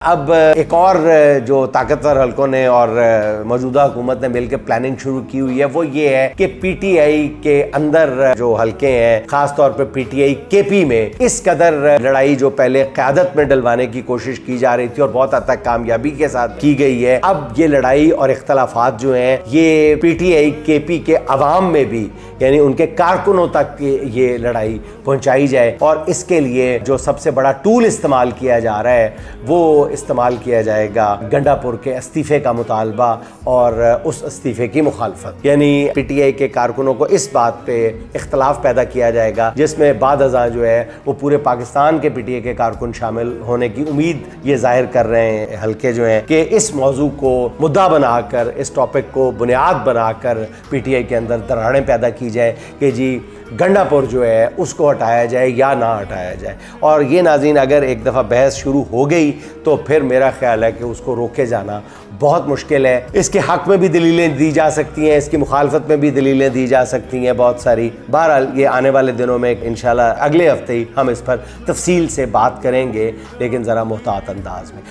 अब एक और जो ताकतवर हलकों ने और मौजूदा हुकूमत ने मिलकर प्लानिंग शुरू की हुई है वो ये है कि पीटीआई के अंदर जो हलके हैं, खास तौर पे पीटीआई केपी में इस कदर लड़ाई जो पहले क़यादत में डलवाने की कोशिश की जा रही थी और बहुत हद तक कामयाबी के साथ की गई है, अब ये लड़ाई और इख्तलाफात जो हैं ये पीटीआई केपी के अवाम में भी, यानी उनके कारकुनों तक ये लड़ाई पहुंचाई जाए। और इसके लिए जो सबसे बड़ा टूल इस्तेमाल किया जा रहा है वो इस्तेमाल किया जाएगा गंडापुर के इस्तीफे का मुतालबा और उस इस्तीफे की मुखालफत। यानी पीटीआई के कारकुनों को इस बात पे इख्तलाफ पैदा किया जाएगा जिसमें बाद अज़ां जो है वो पूरे पाकिस्तान के पीटीआई के कारकुन शामिल होने की उम्मीद ये जाहिर कर रहे हैं हल्के जो हैं कि इस मौजू को मुद्दा बनाकर, इस टॉपिक को बुनियाद बनाकर पीटीआई के अंदर दरारें पैदा की जाए कि जी गंडापुर जो है उसको हटाया जाए या ना हटाया जाए। और ये नाज़रीन, अगर एक दफ़ा बहस शुरू हो गई तो फिर मेरा ख्याल है कि उसको रोके जाना बहुत मुश्किल है। इसके हक़ में भी दलीलें दी जा सकती हैं, इसकी मुखालफत में भी दलीलें दी जा सकती हैं बहुत सारी। बहरहाल ये आने वाले दिनों में इंशाल्लाह अगले हफ्ते ही हम इस पर तफसील से बात करेंगे, लेकिन ज़रा मुहतात अंदाज में।